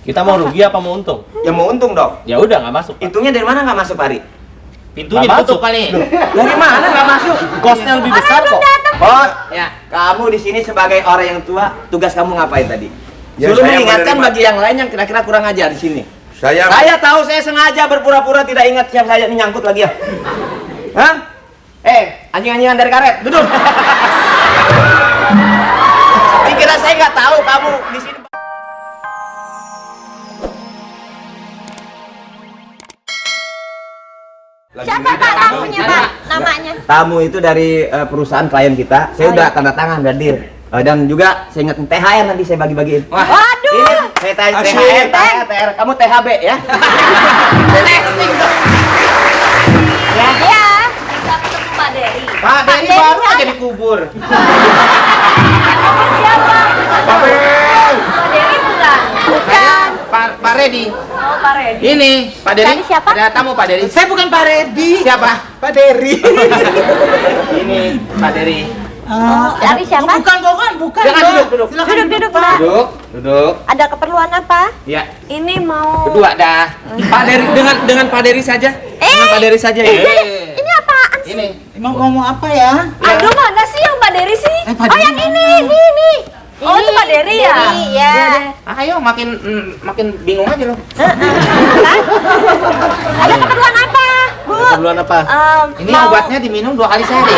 Kita mau rugi apa mau untung? Ya mau untung dong. Ya udah nggak masuk. Pak. Hitungnya dari mana nggak masuk, Pak Ari? Pintunya ditutup kali. Dari mana nggak masuk? Kosnya lebih besar kok. Oh, ya. Kamu di sini sebagai orang yang tua, tugas kamu ngapain tadi? Ya, Suruh saya mengingatkan menerima. bagi yang lain yang kira-kira kurang ajar di sini. Saya Tahu saya sengaja berpura-pura tidak ingat siapa saya ini nyangkut lagi ya. Hah? Anjing-anjingan dari karet, duduk. Dikira saya nggak tahu kamu di sini. Siapa Pak tamunya Pak? Namanya? Tamu itu dari perusahaan klien kita. Saya udah tanda tangan dan deal. Dan juga saya ingat THR nanti saya bagi-bagiin. Waduh. Ini saya tanya THR, kamu THB ya. Testing tuh. Ya. Bisa ketemu Pak Dery. Pak Dery baru aja dikubur. Siapa? Pak Dery bukan? Bukan. Pak Redi. Oh, Pak Redi. Ini Pak Dery. Tadi siapa? Ada tamu Pak Dery. Saya bukan Pak Redi. Siapa? Pak Dery. Ini Pak Dery. Dari siapa? Bukan. Jangan duduk. Duduk, Pak. Duduk. Ada keperluan apa? Ya. Ini mau... Kedua dah. Pak Dery dengan Pak Dery saja. Dengan Pak Dery saja ya. Ini apaan sih? Ini. Mau ngomong apa ya? Aduh, mana sih yang Pak Dery sih? Pak Oh, Dery yang ini. Oh, itu Pak Dery ya? Iya. Ayo makin bingung aja lo. Ada keperluan apa, Bu? Keperluan apa? Ini obatnya diminum 2 kali sehari.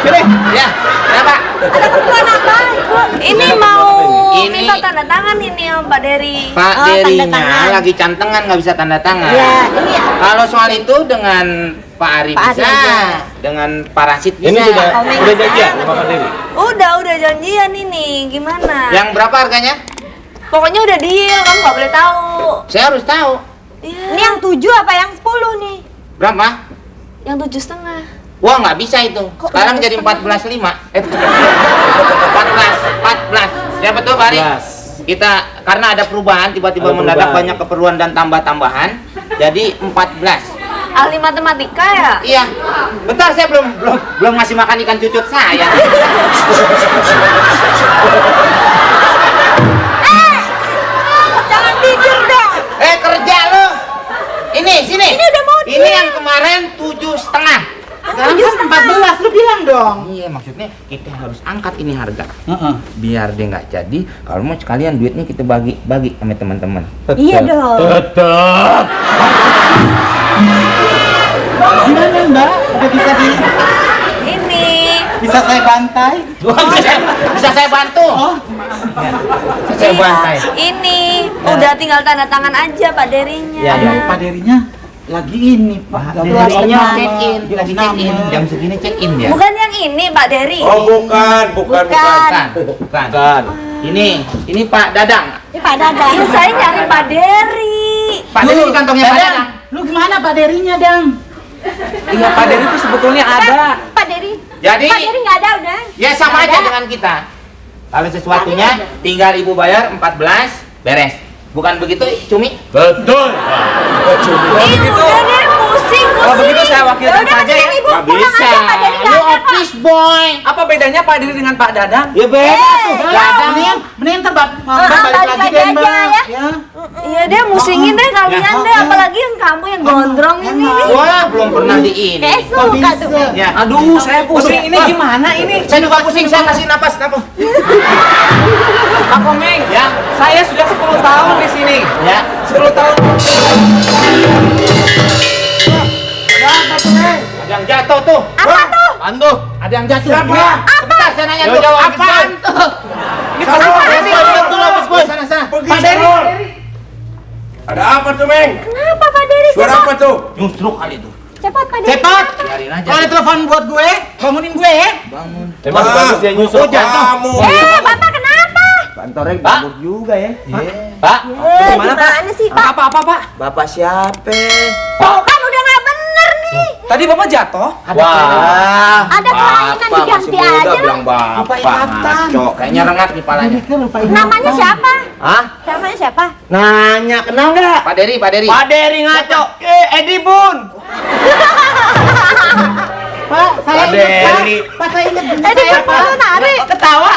Sini. Ya. Kenapa? Ada keperluan apa, Bu? Ini mau Ini- minta tanda tangan ini ya, Pak Dery. Pak Oh, tanda Derynya tangan. lagi cantengan nggak bisa tanda tangan. Ya, ini Kalau soal itu dengan Pak Ari Pak Ari bisa, aja. dengan Pak Rasid bisa. Ini sudah Komeng udah bisa. janjian sama Pak Dery. udah janjian ini. Gimana? Yang berapa harganya? Pokoknya udah deal, kamu nggak boleh tahu. Saya harus tahu. Ini yang 7 apa yang 10 nih? Berapa? Yang 7,5. Wah, nggak bisa itu. Kok Sekarang nggak jadi bisa? 14,5. 14. Ya betul, Pak Ari. 14. Kita karena ada perubahan tiba-tiba Ada mendadak perubahan. banyak keperluan dan tambah-tambahan. Jadi 14. Ahli matematika ya? Iya. Bentar, saya belum ngasih makan ikan cucut saya. Jangan tidur dong. Kerja lo. Ini sini. Ini udah mau Ini yang kemarin 7,5. Sekarang kan 14, lu bilang dong. Iya, maksudnya kita harus angkat ini harga. Biar dia nggak jadi. Kalau mau sekalian duitnya kita bagi sama teman-teman. Iya dong. Tetap. Gimana Mbak? Udah Ini. bisa saya bantai? Bisa saya bantu? Oh, Bisa saya bantai. Ini udah tinggal tanda tangan aja Pak Derynya. Ya, ya. Pak Derynya lagi ini Pak. Keluar Dirinya teman. check in, lagi check in. Jam segini check in dia. Bukan yang ini Pak Dery. Oh, bukan. Bukan. Bukan. Ini Pak Dadang. Ini Pak Dadang. Ini saya nyari Pak Dery. Pak Dery di kantongnya Pak Dadang. Lu gimana Pak Derynya, Dang? Iya, Pak Dery itu sebetulnya ada. Pak Dery. Jadi Pak Dery nggak ada udah. ya sama Nggak aja ada. dengan kita. Kalau sesuatunya tinggal ibu bayar 14, beres. Bukan begitu, Cumi? Betul. Ih, udah deh pusing. Kalau begitu saya wakilkan Udah, saja ya. mendingan Ibu Nggak pulang bisa. aja, Pak Dery nggak Lu ada kok. office boy. Apa bedanya Pak Dery dengan Pak Dadang? Ya beda tuh. Dadang nih, mendingan ntar Mbak balik balik lagi lagi deh aja Mbak. ya. Iya deh, musingin deh kalian deh, apalagi yang kamu yang gondrong ini. Wah, belum pernah di ini. Kayak suka tuh. Ya. Aduh, saya pusing. Ini gimana ini? Saya juga pusing, saya kasih napas. Pak Komeng, Ya. saya sudah 10 tahun di sini. Ya. 10 tahun. Ada yang jatuh tuh. Apa tuh? Pandu. Ada yang jatuh. Siapa? Sebentar, saya nanya Yo, tuh. jawab, Apaan tuh? Ini Pak Dery. Sana, sana. Pak Dery. Ada apa tuh, Meng? Kenapa Pak Dery? Suara apa tuh? Nyusruk kali tuh. Cepat Pak Dery. Cepat. Biarin aja. Kalau ada telepon buat gue, bangunin gue ya. Bangun. Emang bagus dia nyusul. Oh, jatuh. Kamu. Bapak kenapa? Kantornya Pak. bagus juga ya. Pak, gimana Pak? Gimana sih Pak? Apa Pak? Bapak siapa? Oh, kan udah nggak bener nih. Tadi Bapak jatuh? Wah. Ada kelainan diganti aja bilang Lupa bapak. ingatan. Ngaco. Kayaknya rengat nih palanya. Mereka lupa Namanya siapa? Hah? Namanya siapa? Nanya, kenal nggak? Pak Dery. Pak Dery ngaco. Edi Bun. Pak, saya Pak ingat Pak. Dery. Pak, saya ingat Jadi saya Pak Pak. nari. Ketawa.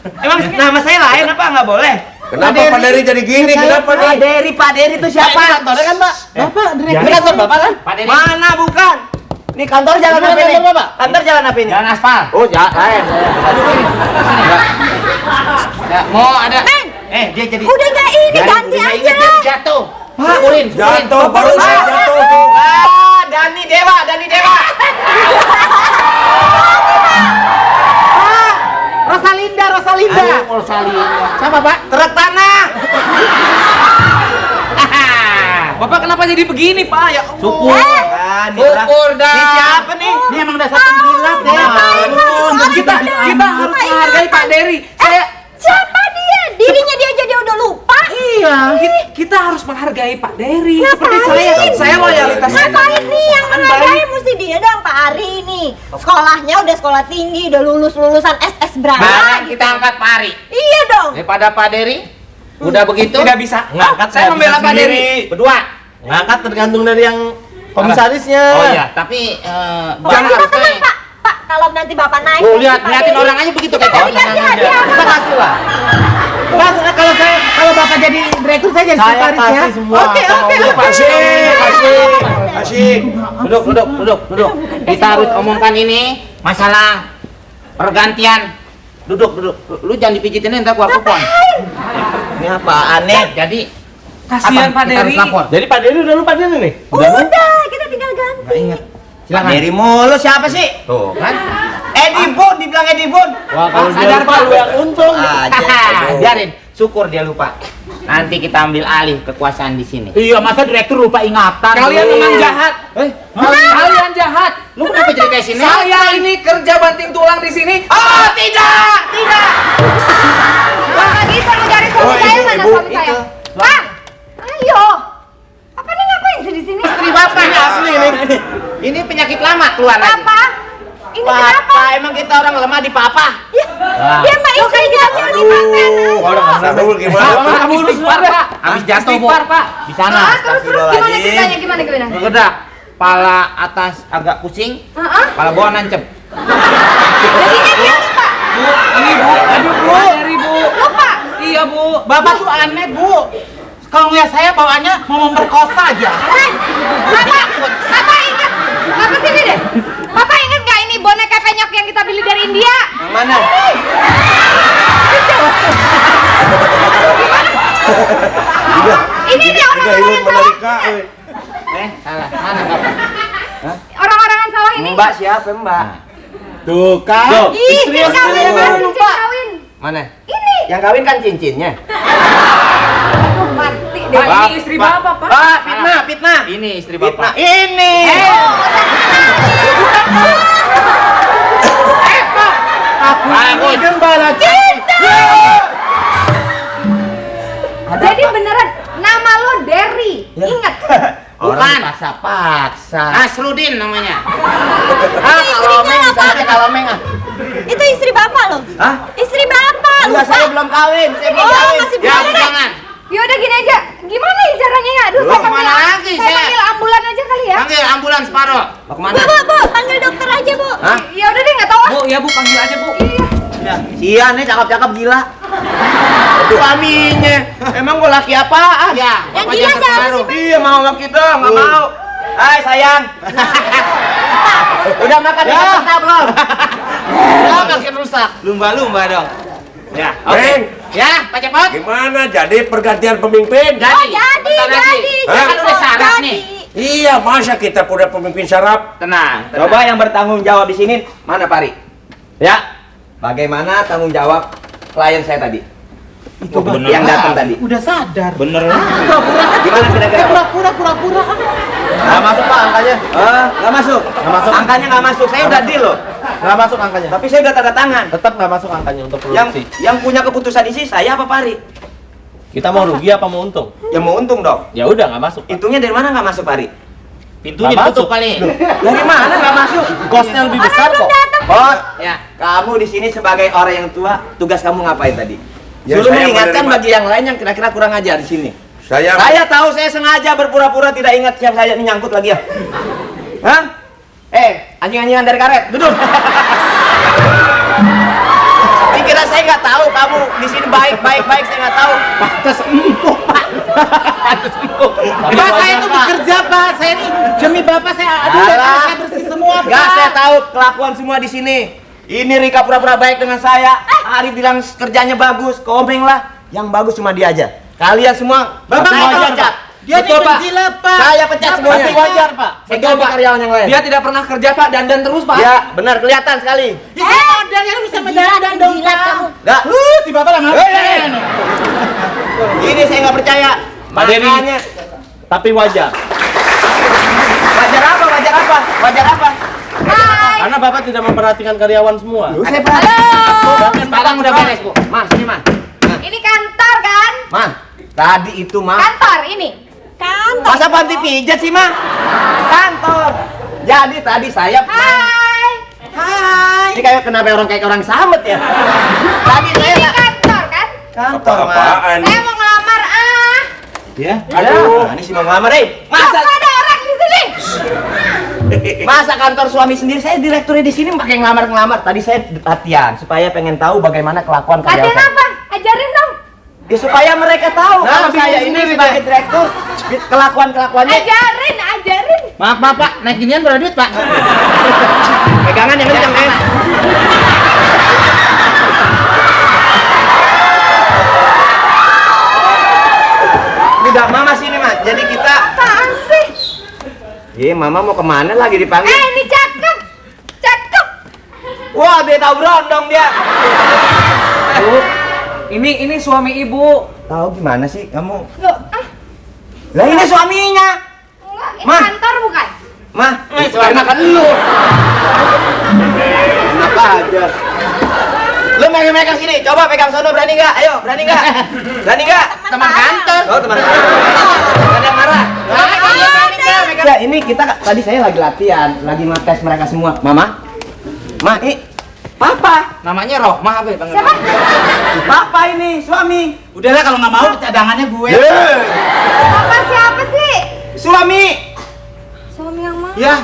Emang nama saya lain apa nggak boleh? Kenapa Pak Dery jadi gini? Kenapa nih? Pak Dery itu siapa? Kantornya kan, Pak? Bapak direktur. Ini kantor Bapak kan? Pak Dery. Mana bukan? Ini kantor jalan apa ini? Kantor jalan apa ini? Jalan aspal. Oh, lain. Ya, mau ada. Dia jadi. Udah nggak ini, ganti aja. Dia jatuh. Pak, Urin. Jatuh, baru saya jatuh tuh. Dani Dewa. Rosalinda. Rosalinda. Siapa, Pak? Truk tanah. Bapak kenapa jadi begini, Pak? Ya Allah. Syukur. Syukur dah. Ini siapa nih? Ini emang dasar pengkhianat ya. Kita harus menghargai Pak Dery. Siapa dia? Dirinya dia aja dia udah lupa. Iya. Kita harus menghargai Pak Dery. Seperti Ngapain? saya loyalitasnya. Ngapain nih yang menghargai mesti dia dong, Pak Ari nih. Sekolahnya udah sekolah tinggi, udah lulusan SS berapa Nah, gitu. kita angkat Pak Ari. Iya dong. Daripada Pak Dery. Udah begitu? Tidak bisa. Ngangkat Saya membela Pak Dery. Berdua. Ngangkat tergantung dari yang komisarisnya. Oh iya, tapi Jangan Bapak kita harus tenang, naik. Pak. Pak, kalau nanti Bapak naik. Oh, nanti Pak liatin Dery. orang aja begitu Kita kayak dikasih hadiah. Kita kasih lah. Mas, kalau Bapak jadi direktur saya jadi Saya sekretaris ya. kasih semua. Oke. Asik. Duduk. Kita harus omongkan ini masalah pergantian. Duduk. Lu jangan dipijitin ntar keluar kupon. Ini apa aneh? Jadi Kasihan apa? Pak Kita harus Dery. lapor. Jadi Pak Dery udah lupa Dery nih. Udah, kita tinggal ganti. Nggak ingat. Pak Silakan. Dery mulu siapa sih? Tuh kan. Edi Bun, dibilang Edi Bun. Wah, kalau dia sadar, lupa Pak. lu yang untung. Biarin, syukur dia lupa. Nanti kita ambil alih kekuasaan di sini. Iya, masa direktur lupa ingatan. Kalian memang jahat. Kalian jahat. Lu kenapa jadi kayak sini? Saya ini kerja banting tulang di sini. Oh, tidak. Pak, gitu mencari suami saya mana suami saya? Pak, ayo. Apa nih ngapain sih di sini? Istri Bapak ini asli ini. Ini penyakit lama keluar lagi. Apa? Ini kenapa? Papa, emang kita orang lemah di papa. Dia mah istrinya mau dimakan. Sabul gimana? Kamu istighfar, Pak. Habis jatuh, Bu. Istighfar, Pak. Di sana. Terus gimana ceritanya? Gimana? Udah, pala atas agak pusing, Heeh. pala bawah nancep. Jadinya dia lupa. Bu, ini Bu. Aduh, Bu. Pak Dery, Bu. Lupa. Iya, Bu. Bapak tuh aneh, Bu. Kalau ngeliat saya bawaannya mau memperkosa aja. Papa ingat. Papa sini deh. Papa ingat nggak ini boneka penyok yang kita beli dari India? Yang mana? Ini dia orang-orangan sawah. Salah. Mana Bapak? Orang-orangan sawah ini. Mbak siapa, Mbak? Tuh kan. Ih, cincin kawin, cincin kawin. Mana? Ini. Yang kawin kan cincinnya. Aduh, mati deh. Pak, ini istri Bapak, Pak. Pak, fitnah. Ini istri Bapak. Ini. Aku gembala cinta. Jadi beneran nama lo Dery. Ingat. Bukan. Paksa. Nasrudin namanya. istrinya Bisa aja kalau Meng. Itu istri Bapak lo. Hah? Istri Bapak. Enggak, saya belum kawin. Oh, masih Ya, belum. jangan. Ya udah gini aja. Gimana ya caranya ya? Aduh, Lu saya kemana panggil, lagi? saya Saya- panggil ambulan aja kali ya. Panggil ambulans Paro. Mau kemana? Bu, panggil dokter aja, Bu. Hah? Ya udah deh, nggak tahu. Bu, ya Bu, panggil aja, Bu. Iya. Iya nih cakep-cakep gila. Suaminya. Emang gua laki apaan? Ya. Yang Bapak gila jangan siapa terpengaruh. sih, Iya mau laki dong, nggak mau. Hai sayang. Udah makan Ya. ya. Belum? Ya makin rusak. Lumba-lumba dong. Ya, oke. Meng. Ya, Pak Cepot. Gimana jadi pergantian pemimpin? Jadi. Oh, jadi, Bentar lagi. jadi. Hah? Kan udah syarat Jadi. nih. Iya, masa kita punya pemimpin sarap? Tenang. Coba yang bertanggung jawab di sini mana Pari? Ya. Bagaimana tanggung jawab klien saya tadi? Itu Bang. Yang datang tadi. Udah sadar. Bener. Pura-pura. Gimana kira-kira? Pura-pura. Nggak masuk Pak angkanya. Nggak masuk. Nggak masuk. Angkanya nggak masuk. Saya udah deal loh. Nggak masuk angkanya. Tapi saya udah tanda tangan. Tetap nggak masuk angkanya untuk Yang produksi. yang punya keputusan isi saya apa Pari? Kita mau rugi apa mau untung? Yang mau untung dong. Ya udah nggak masuk. Pak. Hitungnya dari mana nggak masuk Pari? Pintunya Nggak ditutup masuk. kali. Dari mana nggak masuk? Kosnya lebih besar kok. Oh, Ya. kamu di sini sebagai orang yang tua, tugas kamu ngapain tadi? Ya, Suruh saya mengingatkan menerima. bagi yang lain yang kira-kira kurang ajar di sini. Saya Saya tahu saya sengaja berpura-pura tidak ingat siapa saya ini nyangkut lagi ya. Hah? Anjing-anjingan dari karet, duduk. Dikira saya nggak tahu kamu di sini baik, saya nggak tahu. Pantes empuk, Pak. Pantes empuk. Pak, saya itu bekerja, Pak. Saya ini demi Bapak saya. Aduh, Alah. saya bersih semua, Pak. Nggak, saya tahu kelakuan semua di sini. Ini Rika pura-pura baik dengan saya. Arif bilang kerjanya bagus, komeng lah. Yang bagus cuma dia aja. Kalian semua, Bapak saya nggak pecat. Dia Betul, Pak. dipenjilat, Pak. Saya pecat semuanya. Tapi wajar, Pak. Saya ganti karyawan yang lain. Dia tidak pernah kerja, Pak, dandan terus, Pak. Ya, benar kelihatan sekali. Ya, saya modalnya bisa mendadak dong, Pak. Nggak. Si Bapak lama. Ini saya nggak percaya. Pak Dery. Makanya, Tapi wajar. wajar apa? Wajar apa? Hai. Karena Bapak tidak memperhatikan karyawan semua. Saya perhatikan. Barang udah beres, Bu. Mas, ini, Mas. Ini kantor kan? Man, tadi itu mah. Kantor ini. Kantor. Masa panti pijat sih mah? Kantor. Jadi tadi saya. Hai. Ini kayak kenapa kayak orang samet ya? Tadi saya Ini kantor kan? kantor mah. Apaan? Saya mau ngelamar Ya. Aduh. Nah, ini sih mau ngelamar Masa Masa ada orang di sini? masa kantor suami sendiri, saya direkturnya di sini pakai ngelamar. Tadi saya latihan supaya pengen tahu bagaimana kelakuan Latihan karyawan. apa? Ajarin dong. Ya supaya mereka tahu Nah, kalau saya bingung ini sendiri sebagai direktur kelakuannya. Ajarin. Maaf, Pak. Naik ginian berapa duit, Pak? Pegangan yang kencang, men. Udah, Mama sini, Mas. Jadi kita. Apaan sih? Iya, Mama mau kemana lagi dipanggil? Ini cakep. Cakep. Wah, dia tahu berondong dia. Bu, ini suami Ibu. Tahu gimana sih kamu? Loh, Lah ini suaminya. enggak, ini Ma. kantor bukan? Mah, suami makan lu. Enak aja. Lu megang sini, coba pegang sono, berani nggak? Ayo, berani nggak? Berani nggak? Teman kantor. Oh, teman. Gak ada yang marah. Ya, ini kita tadi saya lagi latihan, lagi ngetes mereka semua. Mama, Ma, Papa, Namanya Rohmah apa ya, Bang? Siapa? Papa ini suami. Udahlah kalau nggak mau cadangannya gue. Papa siapa sih? Suami. Suami yang mana? Ya.